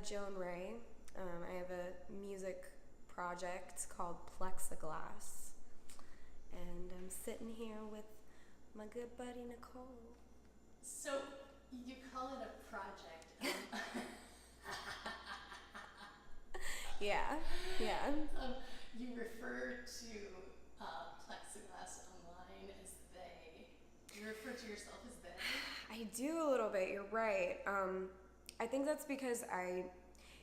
Joan Rae. I have a music project called Plexxaglass, and I'm sitting here with my good buddy Nicole. So you call it a project. Yeah. You refer to plexiglass online as they. You refer to yourself as they? I do a little bit, you're right. I think that's because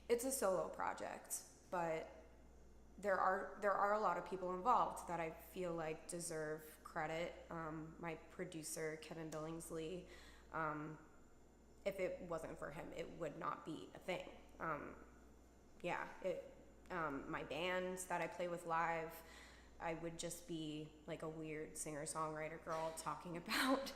it's a solo project, but there are a lot of people involved that I feel like deserve credit. My producer, Kevin Billingsley, if it wasn't for him, it would not be a thing. My bands that I play with live, I would just be like a weird singer-songwriter girl talking about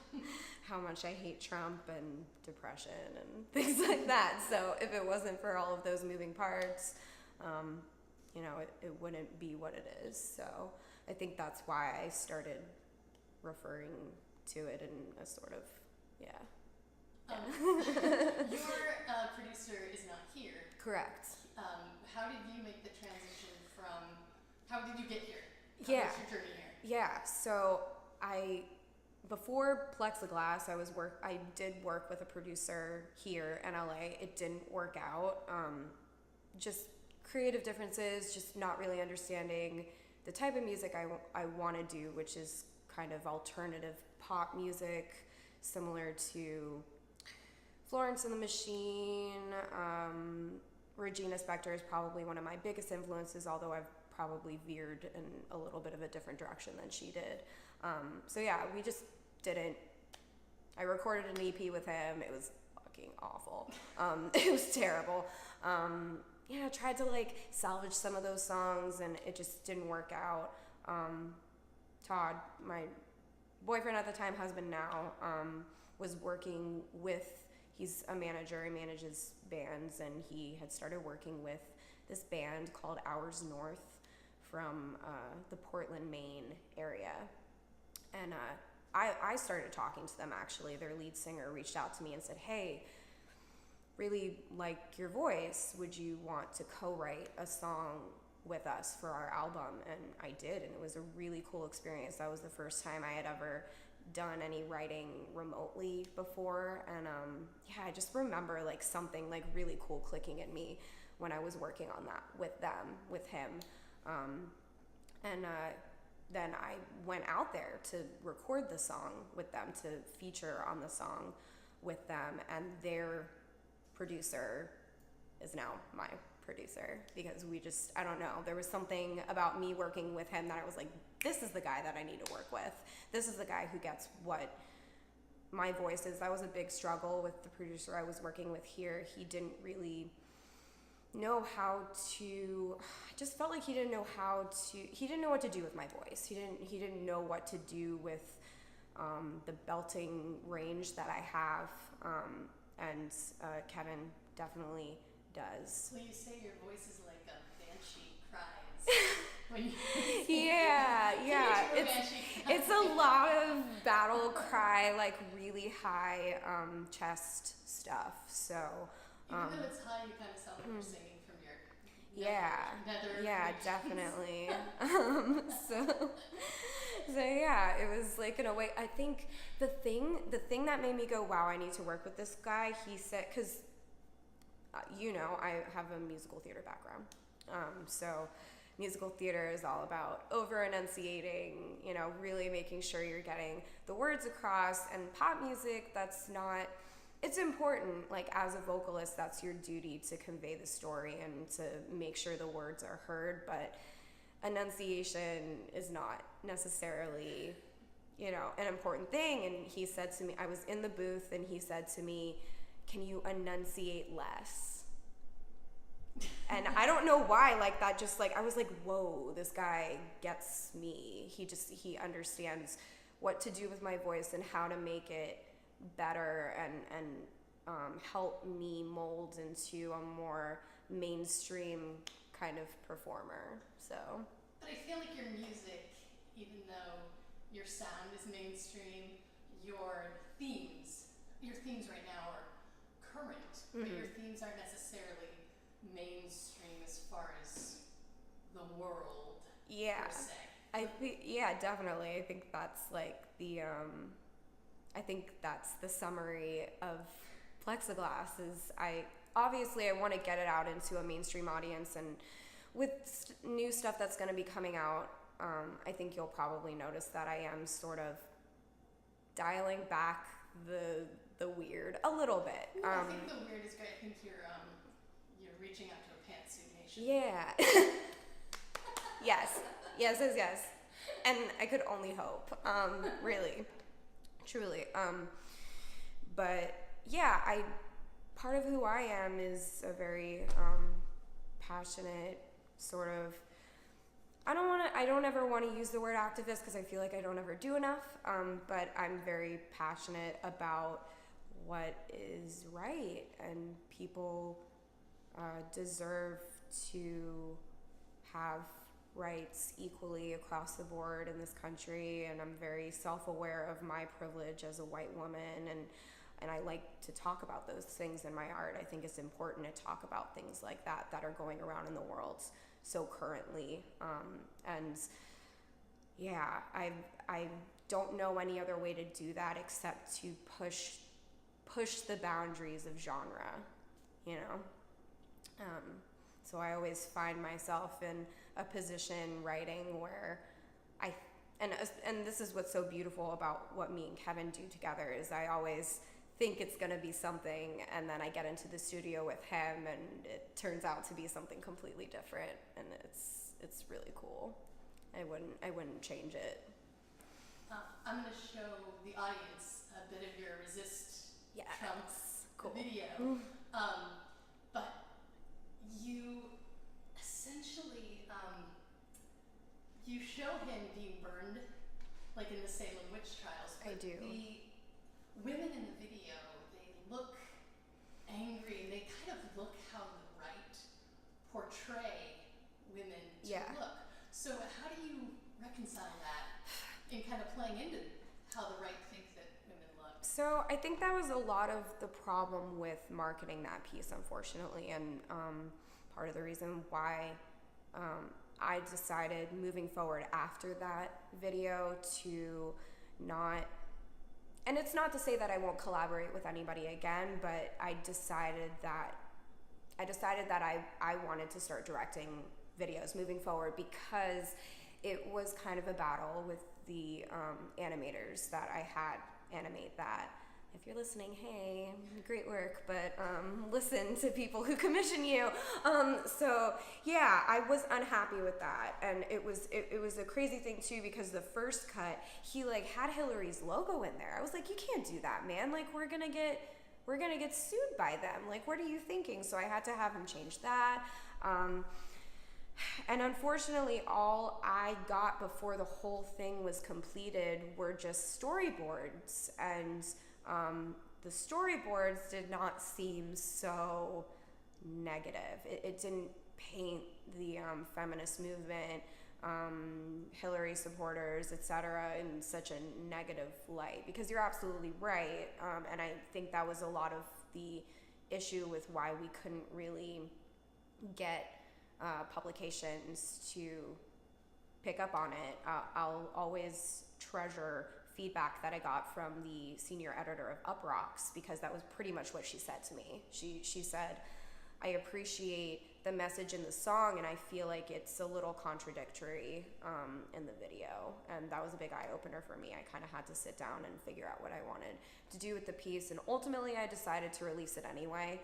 how much I hate Trump and depression and things like that. So if it wasn't for all of those moving parts, it wouldn't be what it is. So I think that's why I started referring to it in a sort of, Your producer is not here. Correct. How did you make the transition from, how did you get here? How was your journey here? Yeah, so before Plexxaglass, I did work with a producer here in LA. It didn't work out. Just creative differences, just not really understanding the type of music I want to do, which is kind of alternative pop music, similar to Florence and the Machine. Regina Spektor is probably one of my biggest influences, although I've probably veered in a little bit of a different direction than she did. We just didn't. I recorded an EP with him. It was fucking awful. It was terrible. I tried to salvage some of those songs, and it just didn't work out. Todd, my boyfriend at the time, husband now, was working with. He's a manager. He manages bands, and he had started working with this band called Hours North from the Portland, Maine area. And I started talking to them, actually. Their lead singer reached out to me and said, hey, really like your voice. Would you want to co-write a song with us for our album? And I did, and it was a really cool experience. That was the first time I had ever done any writing remotely before, and I just remember something really cool clicking in me when I was working on that with him, then I went out there to record the song with them, to feature on the song with them, and their producer is now my producer, because I don't know, there was something about me working with him that I was like, this is the guy that I need to work with. This is the guy who gets what my voice is. That was a big struggle with the producer I was working with here. He didn't really know how to, I just felt like he didn't know what to do with my voice. He didn't know what to do with the belting range that I have, and Kevin definitely does. Well, you say your voice is like a banshee cries. When you It's a lot of battle cry, really high chest stuff. So even though it's high, you kind of sound like you're singing from your nether. Definitely. It was in a way. I think the thing that made me go, wow, I need to work with this guy. He said, because I have a musical theater background. So musical theater is all about over-enunciating, really making sure you're getting the words across. And pop music, it's important, as a vocalist, that's your duty to convey the story and to make sure the words are heard. But enunciation is not necessarily, an important thing. And he said to me, I was in the booth, and he said to me, can you enunciate less? And I don't know why, that just I was like, whoa, this guy gets me. He understands what to do with my voice and how to make it better and help me mold into a more mainstream kind of performer. So. But I feel like your music, even though your sound is mainstream, your themes right now are current, but your themes aren't necessarily mainstream as far as the world Yeah. per se. I think, yeah, definitely. I think that's like I think that's the summary of Plexxaglass is obviously I want to get it out into a mainstream audience, and with new stuff that's going to be coming out, I think you'll probably notice that I am sort of dialing back the weird a little bit. I think the weird is great. I think you're reaching out to a pantsuit nation. Yeah. Yes. And I could only hope. Really. Truly. But yeah, part of who I am is a very passionate sort of, I don't ever want to use the word activist because I feel like I don't ever do enough, but I'm very passionate about what is right, and people deserve to have rights equally across the board in this country, and I'm very self-aware of my privilege as a white woman, and I like to talk about those things in my art. I think it's important to talk about things like that are going around in the world so currently, and yeah, I don't know any other way to do that except to push the boundaries of genre, you know. So I always find myself in a position writing where and this is what's so beautiful about what me and Kevin do together is I always think it's going to be something, and then I get into the studio with him and it turns out to be something completely different, and it's really cool. I wouldn't change it. I'm going to show the audience a bit of your Resist Trump's cool. video. But you essentially you show him being burned, like in the Salem witch trials. I do. The women in the video, they look angry. They kind of look how the right portray women to look. So how do you reconcile that in kind of playing into how the right think that women look? So I think that was a lot of the problem with marketing that piece, unfortunately, and part of the reason why I decided moving forward after that video to not, and it's not to say that I won't collaborate with anybody again, but I decided that I wanted to start directing videos moving forward because it was kind of a battle with the animators that I had animate that. If you're listening, hey, great work, but listen to people who commission you. So yeah, I was unhappy with that, and it was a crazy thing too because the first cut he like had Hillary's logo in there. I was like, you can't do that, man. Like we're gonna get sued by them. Like what are you thinking? So I had to have him change that. And unfortunately, all I got before the whole thing was completed were just storyboards, and the storyboards did not seem so negative. It didn't paint the feminist movement, Hillary supporters, etc., in such a negative light, because you're absolutely right, and I think that was a lot of the issue with why we couldn't really get publications to pick up on it. I'll always treasure feedback that I got from the senior editor of Up Rocks, because that was pretty much what she said to me. She said, I appreciate the message in the song, and I feel like it's a little contradictory in the video, and that was a big eye-opener for me. I kind of had to sit down and figure out what I wanted to do with the piece, and ultimately I decided to release it anyway.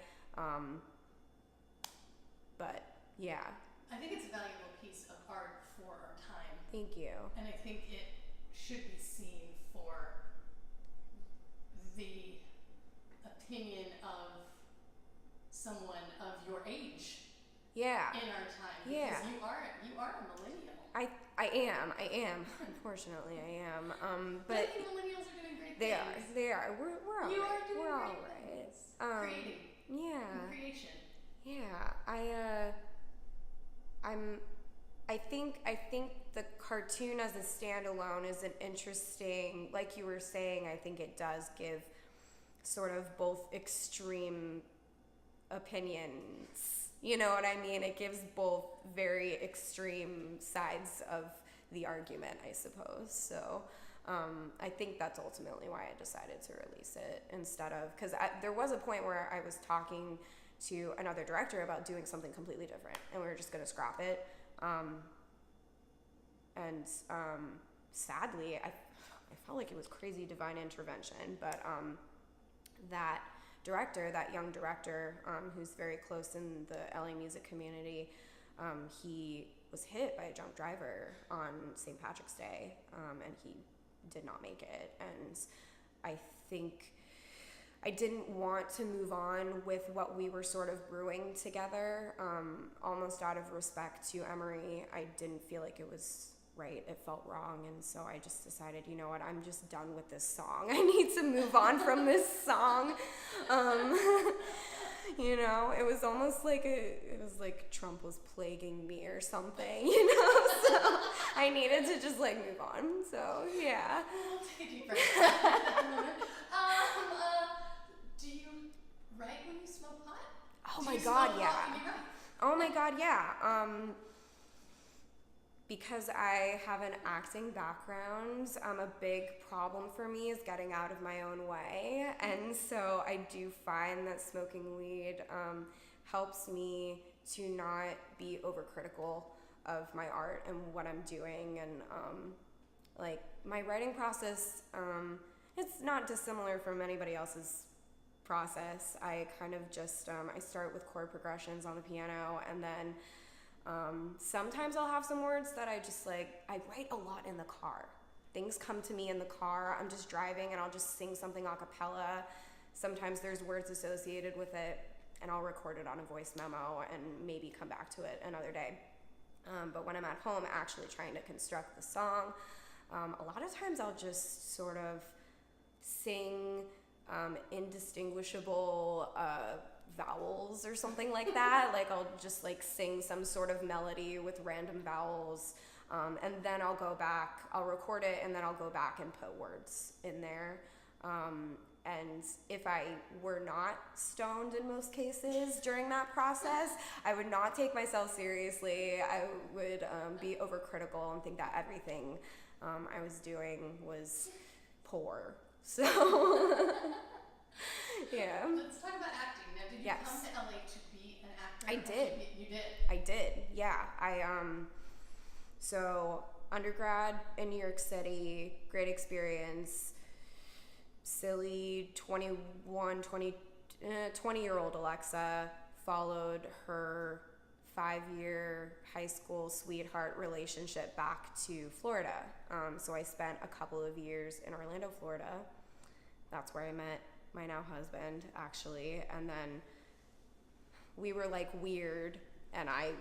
But yeah. I think it's a valuable piece of art for our time. Thank you. And I think it should be seen for the opinion of someone of your age. Yeah. In our time. Yeah. Because you are a millennial. I am. Unfortunately, I am. But I think millennials are doing great things. They are. We're all you right. are doing We're all great right. things. Creating. Yeah. And creation. Yeah. I think the cartoon as a standalone is an interesting, like you were saying, I think it does give sort of both extreme opinions You know what I mean? It gives both very extreme sides of the argument, I suppose. So I think that's ultimately why I decided to release it instead of, because there was a point where I was talking to another director about doing something completely different, and we were just going to scrap it. Sadly, I felt like it was crazy divine intervention, but that director, that young director, who's very close in the LA music community, he was hit by a drunk driver on St. Patrick's Day, and he did not make it. And I think I didn't want to move on with what we were sort of brewing together, almost out of respect to Emery. I didn't feel like it was right. It felt wrong. And so I just decided, you know what, I'm just done with this song. I need to move on from this song. You know, it was almost like it was like Trump was plaguing me or something, you know, so I needed to just like move on. So yeah. I'll take a deep breath. Do you write when you smoke pot? Oh my God, yeah. Oh my God, yeah. Because I have an acting background, a big problem for me is getting out of my own way. And so I do find that smoking weed helps me to not be overcritical of my art and what I'm doing. And like my writing process, it's not dissimilar from anybody else's process. I kind of just, I start with chord progressions on the piano, and then sometimes I'll have some words that I just like, I write a lot in the car. Things come to me in the car. I'm just driving and I'll just sing something a cappella. Sometimes there's words associated with it, and I'll record it on a voice memo and maybe come back to it another day. But when I'm at home actually trying to construct the song, a lot of times I'll just sort of sing indistinguishable vowels or something like that. Like I'll just like sing some sort of melody with random vowels, and then I'll go back, I'll record it, and then I'll go back and put words in there. And if I were not stoned in most cases during that process, I would not take myself seriously. I would be overcritical and think that everything I was doing was poor. So yeah. Let's talk about acting. Now, did you come to LA to be an actor? I did. You did? I did, yeah. So undergrad in New York City, great experience. Silly 20-year-old Alexa followed her 5-year high school sweetheart relationship back to Florida. So I spent a couple of years in Orlando, Florida. That's where I met my now husband, actually. And then we were like weird, and I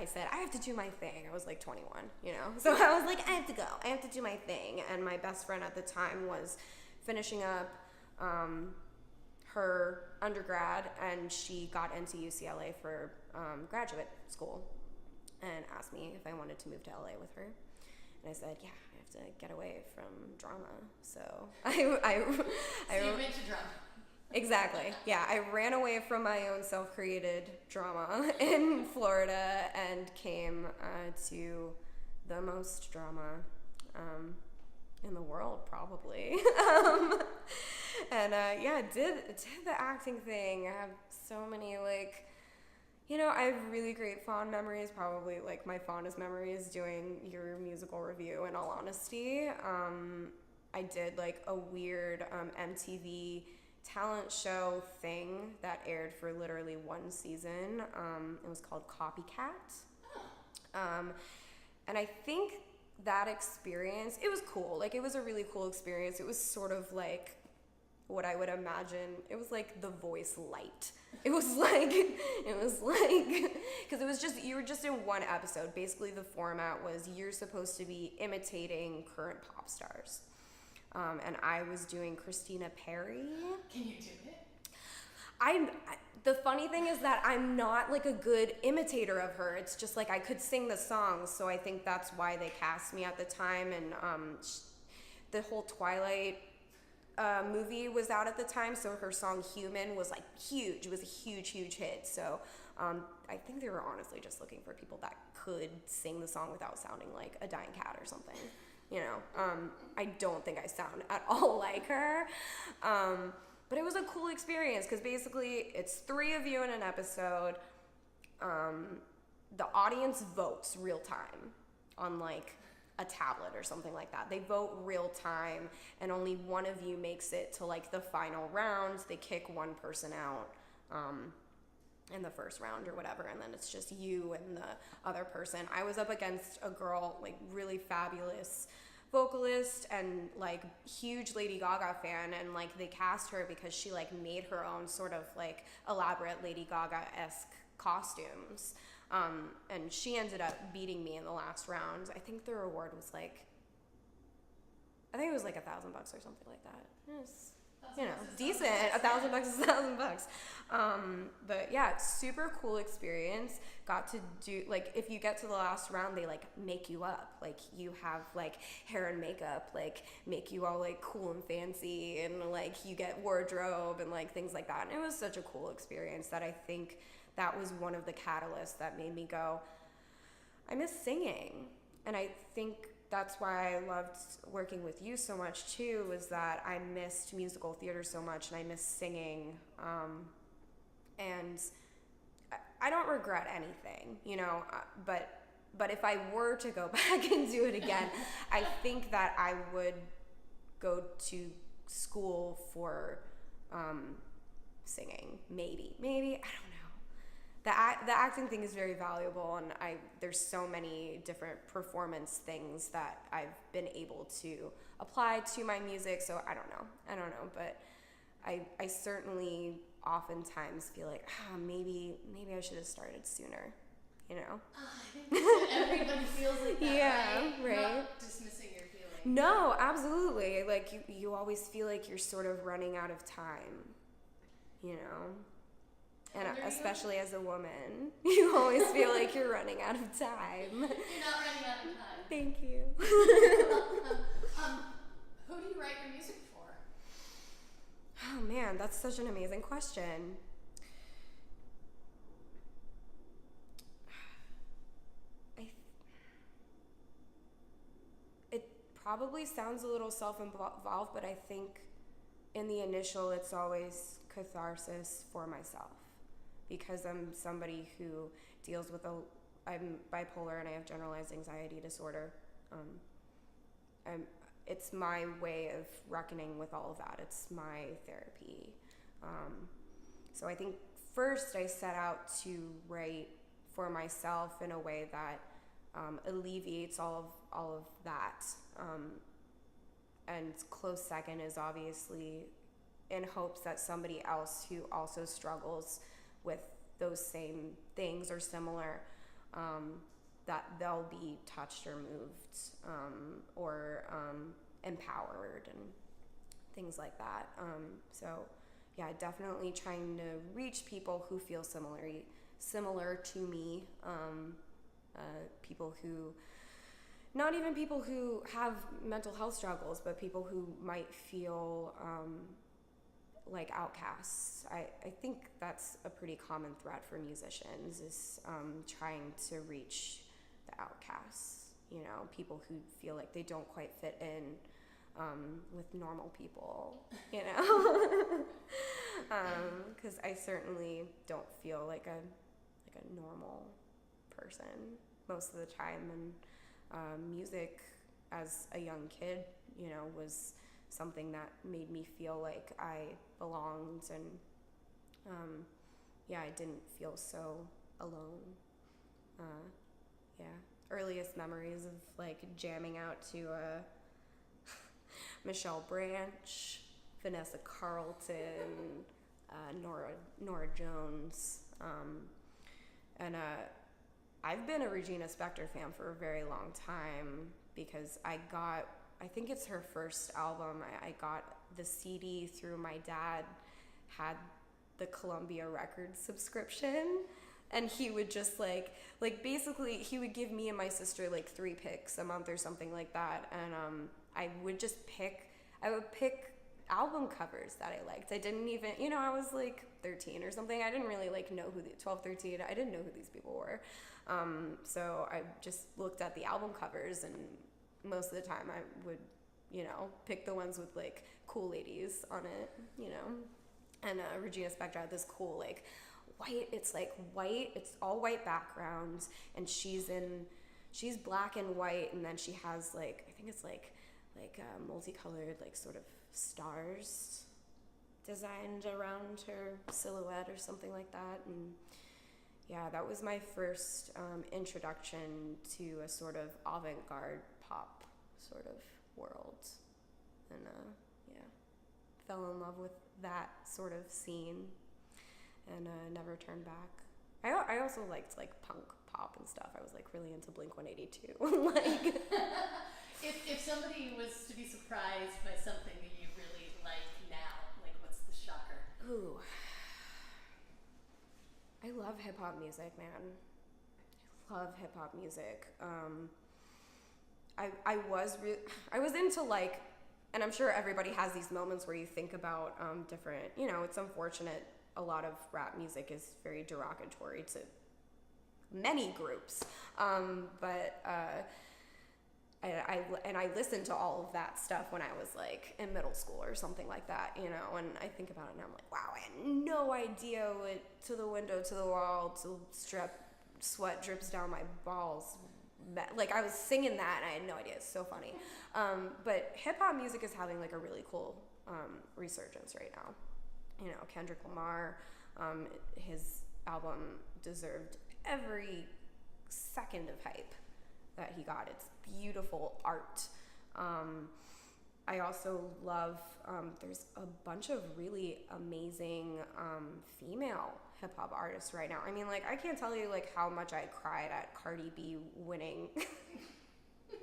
said, I have to do my thing. I was like 21, you know? So I was like, I have to go. I have to do my thing. And my best friend at the time was finishing up her undergrad, and she got into UCLA for graduate school and asked me if I wanted to move to LA with her. And I said, yeah, I have to get away from drama. So So you went to drama. Exactly. Yeah, I ran away from my own self-created drama in Florida and came to the most drama in the world, probably. And did the acting thing. I have so many, like, you know, I have really great fond memories, probably like my fondest memory is doing your musical review, in all honesty. I did like a weird MTV talent show thing that aired for literally one season. It was called Copycat. And I think that experience, it was cool. Like, it was a really cool experience. It was sort of like what I would imagine. It was like The Voice light. It was like, because it was just, you were just in one episode. Basically, the format was you're supposed to be imitating current pop stars. And I was doing Christina Perri. Can you do it? The funny thing is that I'm not like a good imitator of her. It's just like I could sing the songs, so I think that's why they cast me at the time. And the whole Twilight movie was out at the time, so her song Human was like huge. It was a huge hit. So I think they were honestly just looking for people that could sing the song without sounding like a dying cat or something. I don't think I sound at all like her. But it was a cool experience because basically it's 3 of you in an episode. The audience votes real time on like a tablet or something like that. They vote real time, and only one of you makes it to like the final round. They kick one person out in the first round or whatever, and then it's just you and the other person. I was up against a girl, like really fabulous vocalist and like huge Lady Gaga fan, and like they cast her because she like made her own sort of like elaborate Lady Gaga-esque costumes. And she ended up beating me in the last round. I think the reward was like, I think it was like $1,000 or something like that. It was, decent. $1,000 is $1,000. But yeah, super cool experience. Got to do, like, if you get to the last round, they like make you up. Like you have like hair and makeup, like make you all like cool and fancy, and like you get wardrobe and like things like that. And it was such a cool experience that I think that was one of the catalysts that made me go, I miss singing. And I think that's why I loved working with you so much too, was that I missed musical theater so much and I missed singing. And I don't regret anything, but if I were to go back and do it again, I think that I would go to school for singing, maybe, I don't know. The acting thing is very valuable, and there's so many different performance things that I've been able to apply to my music, so I don't know, but I certainly oftentimes feel like, maybe I should have started sooner, I think everybody feels like that, yeah, right? Not dismissing your feelings. No, absolutely. Like, you always feel like you're sort of running out of time, And especially as a woman, you always feel like you're running out of time. You're not running out of time. Thank you. Who do you write your music for? Oh man, that's such an amazing question. It probably sounds a little self-involved, but I think in the initial, it's always catharsis for myself. Because I'm somebody who deals with I'm bipolar and I have generalized anxiety disorder. It's my way of reckoning with all of that. It's my therapy. So I think first I set out to write for myself in a way that alleviates all of that. And close second is obviously in hopes that somebody else who also struggles with those same things or similar, that they'll be touched or moved, or empowered and things like that. So yeah, definitely trying to reach people who feel similar to me, people who, not even people who have mental health struggles, but people who might feel like outcasts. I think that's a pretty common thread for musicians, is trying to reach the outcasts, people who feel like they don't quite fit in with normal people, because I certainly don't feel like a normal person most of the time, and music as a young kid, was something that made me feel like I belonged, and I didn't feel so alone. Earliest memories of like jamming out to Michelle Branch, Vanessa Carlton, Nora Jones, and I've been a Regina Spektor fan for a very long time, because I think it's her first album. I got the CD through my dad, had the Columbia Records subscription, and he would just like basically he would give me and my sister like 3 picks a month or something like that, and I would pick album covers that I liked. I didn't even, I was like 13 or something. I didn't really like know who 12, 13. I didn't know who these people were. So I just looked at the album covers, and most of the time I would, pick the ones with like cool ladies on it, And Regina Spektor had this cool like white. It's like white. It's all white background, and she's black and white, and then she has like, I think it's like multicolored like sort of stars designed around her silhouette or something like that. And yeah, that was my first introduction to a sort of avant-garde pop sort of world, and fell in love with that sort of scene, and never turned back. I also liked like punk pop and stuff. I was like really into Blink-182. Like, if somebody was to be surprised by something that you really like now, like what's the shocker? Ooh, I love hip hop music, man. I love hip hop music. I was into like, and I'm sure everybody has these moments where you think about different, it's unfortunate. A lot of rap music is very derogatory to many groups, but I listened to all of that stuff when I was like in middle school or something like that, and I think about it and I'm like, wow, I had no idea what to the window, to the wall, to sweat drips down my balls. Like I was singing that and I had no idea. It's so funny. But hip hop music is having like a really cool resurgence right now. Kendrick Lamar, his album deserved every second of hype that he got. It's beautiful art. I also love, there's a bunch of really amazing female hip hop artists right now. I mean, like, I can't tell you like how much I cried at Cardi B winning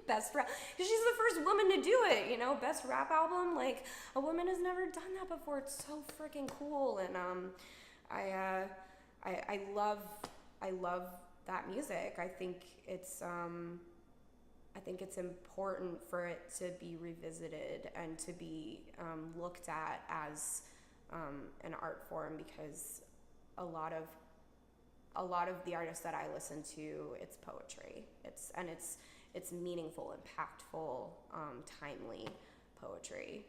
best rap, because she's the first woman to do it, best rap album. Like, a woman has never done that before. It's so freaking cool. And I love that music. I think it's important for it to be revisited and to be looked at as an art form, because a lot of the artists that I listen to, it's poetry. It's meaningful, impactful, timely poetry.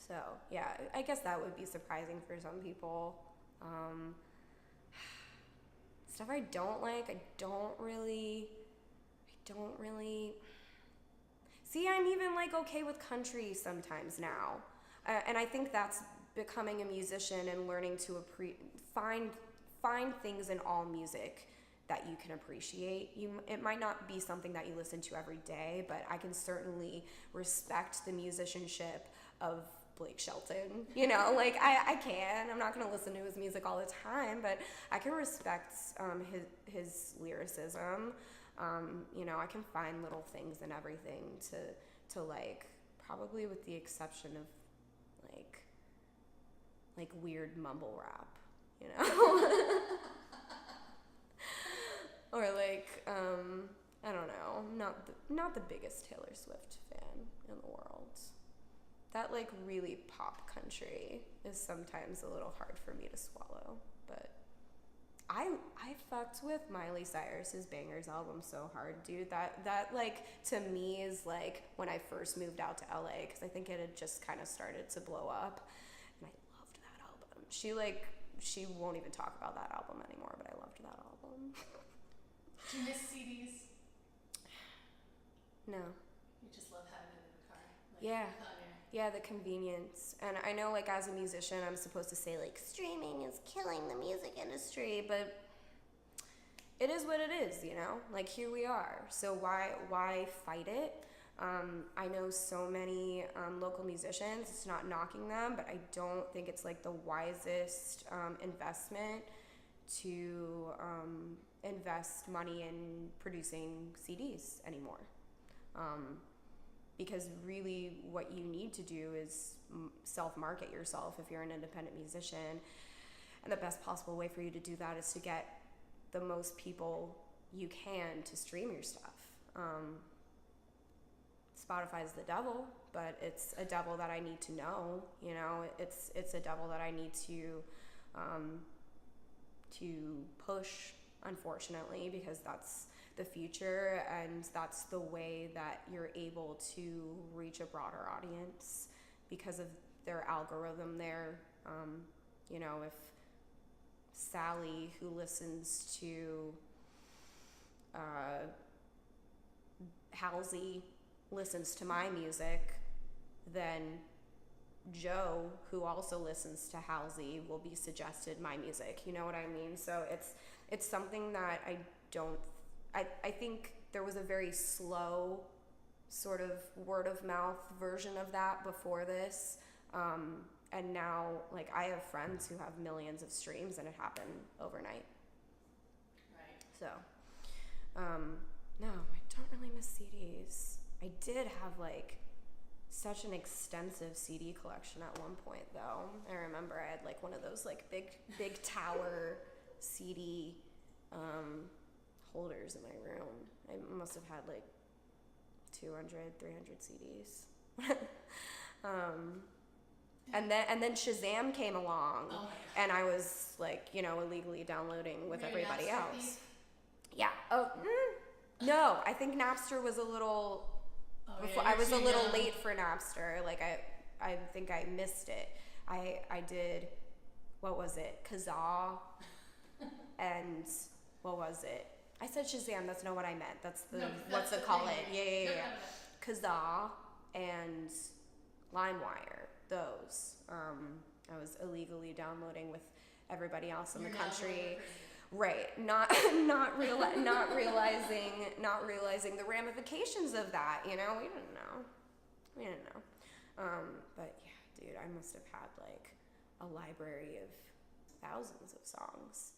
So yeah, I guess that would be surprising for some people. Stuff I don't like, I don't really see. I'm even like okay with country sometimes now, and I think that's becoming a musician and learning to find things in all music that you can appreciate. It might not be something that you listen to every day, but I can certainly respect the musicianship of Blake Shelton. Like I can. I'm not going to listen to his music all the time, but I can respect his lyricism. I can find little things in everything to like, probably with the exception of like weird mumble rap, or like, I don't know, not the biggest Taylor Swift fan in the world. That like really pop country is sometimes a little hard for me to swallow, but I fucked with Miley Cyrus's Bangers album so hard, dude. That like to me is like when I first moved out to LA, because I think it had just kind of started to blow up, and I loved that album. She won't even talk about that album anymore, but I loved that album. Do you miss CDs? No. You just love having it in the car. Like, yeah. on Yeah, the convenience. And I know, like, as a musician, I'm supposed to say, like, streaming is killing the music industry, but it is what it is, Like, here we are. So why fight it? I know so many local musicians. It's not knocking them, but I don't think it's, like, the wisest investment to invest money in producing CDs anymore. Because really what you need to do is self-market yourself if you're an independent musician. And the best possible way for you to do that is to get the most people you can to stream your stuff. Spotify's the devil, but it's a devil that I need to know. You know, it's a devil that I need to push, unfortunately, because that's the future, and that's the way that you're able to reach a broader audience because of their algorithm there. You know, if Sally, who listens to Halsey, listens to my music, then Joe, who also listens to Halsey, will be suggested my music. You know what I mean? So it's something that I think there was a very slow sort of word of mouth version of that before this. And now, like, I have friends who have millions of streams, and it happened overnight. Right. So, no, I don't really miss CDs. I did have, like, such an extensive CD collection at one point, though. I remember I had, like, one of those, like, big tower CD holders in my room. I must have had, like, 200, 300 CDs. And then Shazam came along, and I was, like, you know, illegally downloading with everybody else. Yeah. Oh, no. I think Napster was a little. I was a little late for Napster. Like, I think I missed it. I did. What was it? Kazaa, and what was it? I said Shazam. That's not what I meant. That's the what's it called? Yeah. Kazaa and LimeWire. Those. I was illegally downloading with everybody else in the country. Right. Not realizing the ramifications of that, you know? We didn't know. But yeah, dude, I must have had like a library of thousands of songs.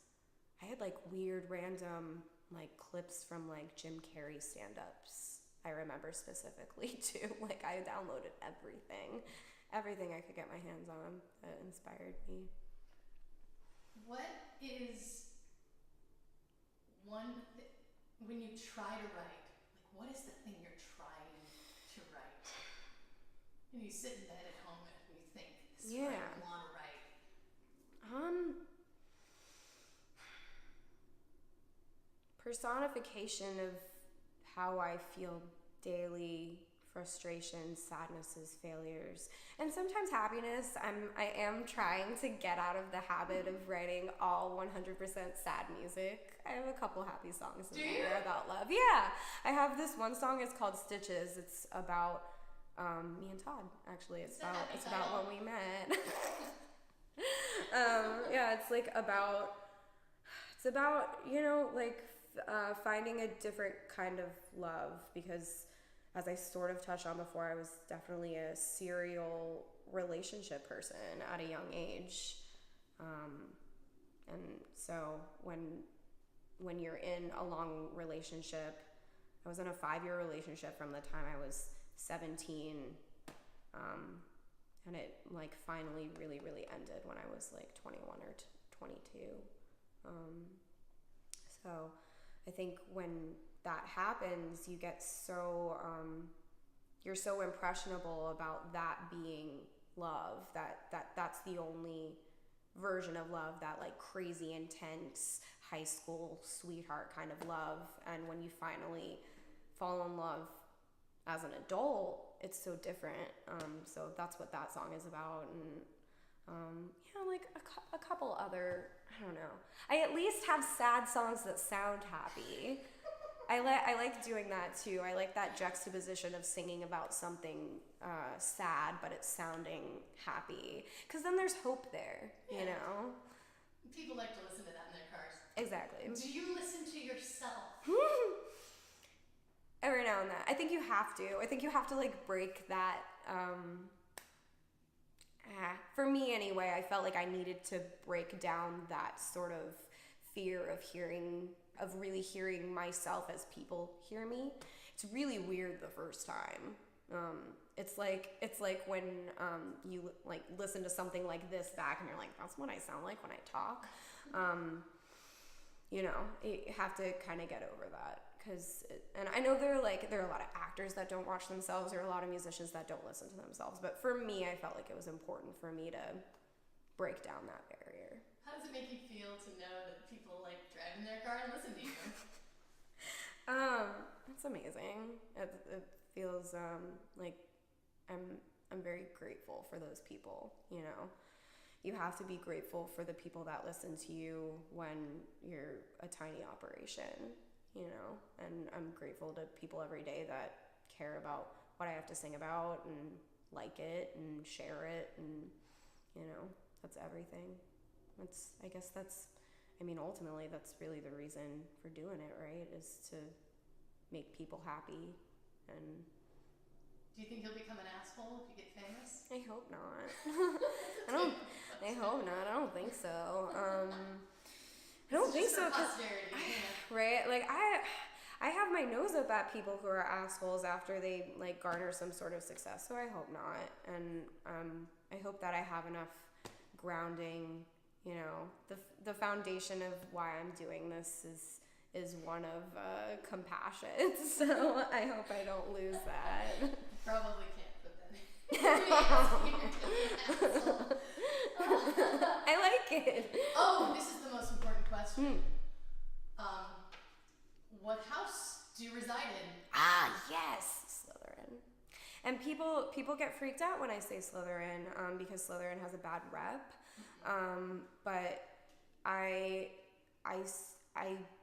I had like weird random like clips from like Jim Carrey stand-ups. I remember specifically too. Like, I downloaded everything I could get my hands on that inspired me. What is when you try to write, like, what is the thing you're trying to write? And you sit in bed at home and you think, this is what I want to write. Personification of how I feel daily: frustrations, sadnesses, failures, and sometimes happiness. I am trying to get out of the habit of writing all 100% sad music. I have a couple happy songs in there about love. Yeah, I have this one song. It's called Stitches. It's about me and Todd. Actually, it's about when we met. Yeah, it's about you know, like finding a different kind of love, because as I sort of touched on before, I was definitely a serial relationship person at a young age. And so when you're in a long relationship, I was in a 5-year relationship from the time I was 17. And it like finally really, really ended when I was like 21 or 22. So I think when that happens, you get so you're so impressionable about that being love, that's the only version of love, that like crazy intense high school sweetheart kind of love. And when you finally fall in love as an adult, it's so different. So that's what that song is about. And yeah, like a couple other, I don't know, I at least have sad songs that sound happy. I like doing that too. I like that juxtaposition of singing about something sad, but it's sounding happy, because then there's hope there, you know? People like to listen to that in their cars. Exactly. Do you listen to yourself? Every now and then. I think you have to. I think you have to like break that. For me anyway, I felt like I needed to break down that sort of fear of really hearing myself as people hear me. It's really weird the first time. It's like when you like listen to something like this back and you're like, that's what I sound like when I talk. You know, you have to kind of get over that, and I know there are a lot of actors that don't watch themselves, or a lot of musicians that don't listen to themselves, but for me, I felt like it was important for me to break down that barrier. How does it make you feel to know that people like drive in their car and listen to you? It's amazing. It feels like I'm very grateful for those people, you know. You have to be grateful for the people that listen to you when you're a tiny operation, you know, and I'm grateful to people every day that care about what I have to sing about and like it and share it, and, you know, that's everything. Ultimately that's really the reason for doing it, right, is to make people happy. And do you think you'll become an asshole if you get famous? I hope not. I hope not. I don't think so. I don't think so. Right? Like, I have my nose up at people who are assholes after they, like, garner some sort of success, so I hope not. And I hope that I have enough grounding, you know. The foundation of why I'm doing this is one of compassion, so I hope I don't lose that. Probably can't put that in. I like it. Oh, this is the most important question. What house do you reside in? Ah, yes, Slytherin. And people get freaked out when I say Slytherin, because Slytherin has a bad rep. But I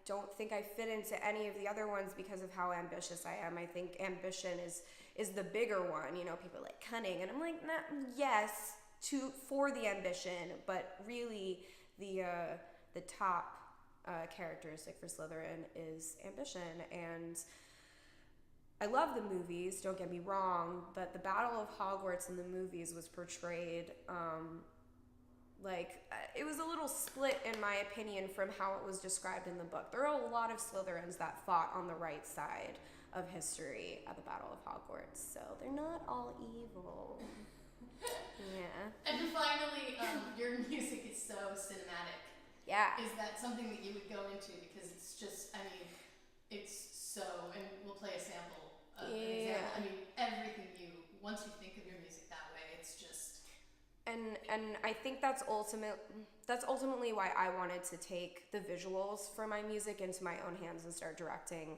don't think I fit into any of the other ones because of how ambitious I am. I think ambition is the bigger one. You know, people are like cunning, and I'm like, nah, yes, for the ambition, but really the top characteristic for Slytherin is ambition. And I love the movies, don't get me wrong, but the Battle of Hogwarts in the movies was portrayed it was a little split, in my opinion, from how it was described in the book. There are a lot of Slytherins that fought on the right side of history at the Battle of Hogwarts, so they're not all evil. Yeah. And finally, your music is so cinematic. Yeah. Is that something that you would go into? Because it's just, it's so, and we'll play a sample of an example. Everything once you think of your music that way, it's just... And I think that's ultimately why I wanted to take the visuals for my music into my own hands and start directing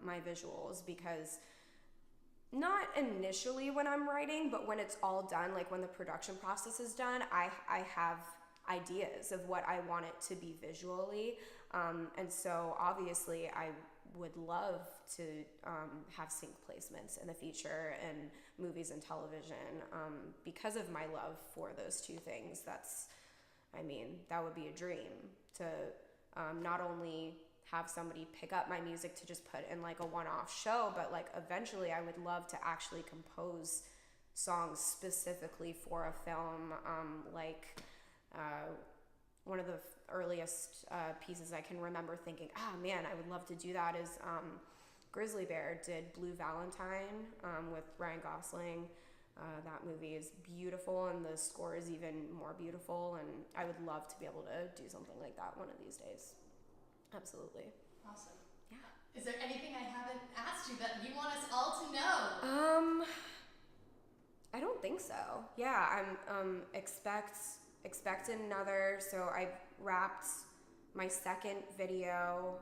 my visuals, because not initially when I'm writing, but when it's all done, like when the production process is done, I have ideas of what I want it to be visually. And so obviously I would love to have sync placements in the future and movies and television, because of my love for those two things. That would be a dream to not only have somebody pick up my music to just put in like a one-off show, but like eventually I would love to actually compose songs specifically for a film. One of the earliest pieces I can remember thinking, man, I would love to do that, is Grizzly Bear did Blue Valentine with Ryan Gosling. That movie is beautiful, and the score is even more beautiful, and I would love to be able to do something like that one of these days. Absolutely. Awesome. Yeah. Is there anything I haven't asked you that you want us all to know? I don't think so. Yeah, I'm expect another. So I wrapped my second video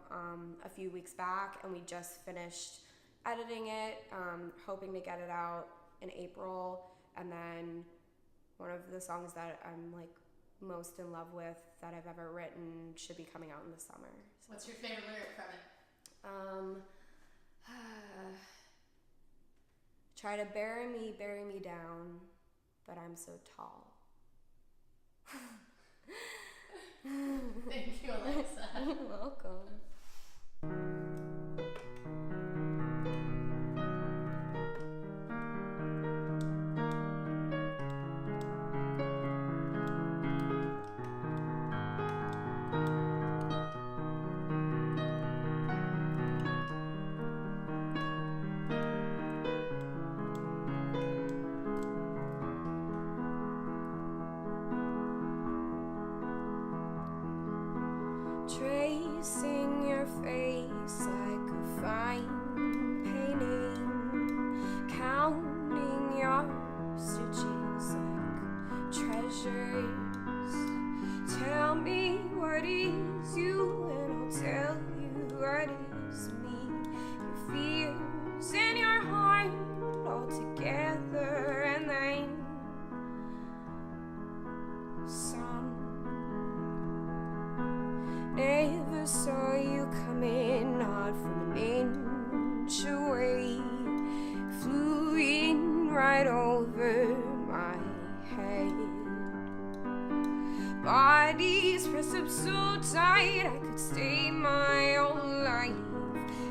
a few weeks back, and we just finished editing it, hoping to get it out in April. And then one of the songs that I'm like most in love with that I've ever written should be coming out in the summer. So. What's your favorite lyric from it? Try to bury me down, but I'm so tall. Thank you, Alexa. You're welcome. tracing your face like a fine painting, counting your stitches like treasures. Tell me what is you and I'll tell you what is me. Your fears and your heart all together, and then some. Never saw you coming, not from an inch away. Flew in right over my head. Bodies pressed up so tight I could stay my whole life.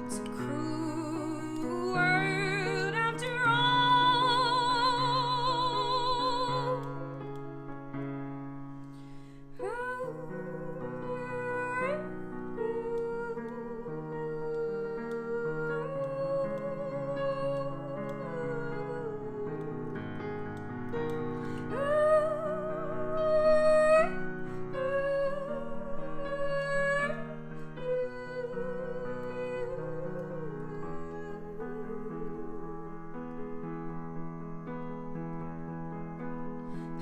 It's a cruel world after all.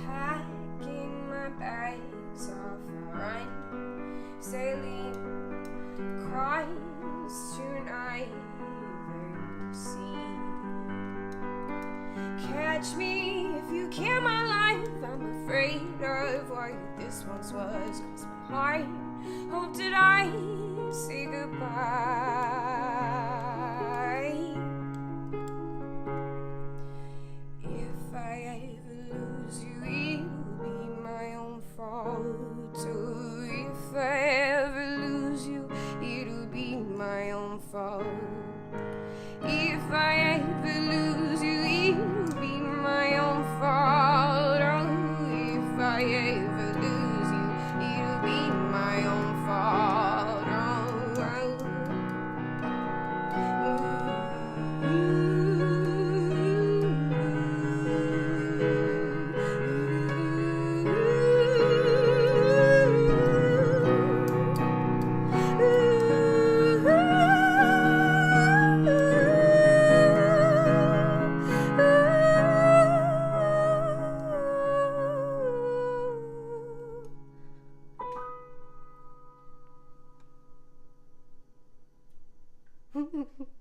Packing my bags off, I run, sailing across tonight the sea. Catch me if you can, my life. I'm afraid of what this once was. Cross my heart, hope did I say goodbye. If I ever lose you, it'll be my own fault. Oh, if I ever lose you, it'll be my own fault.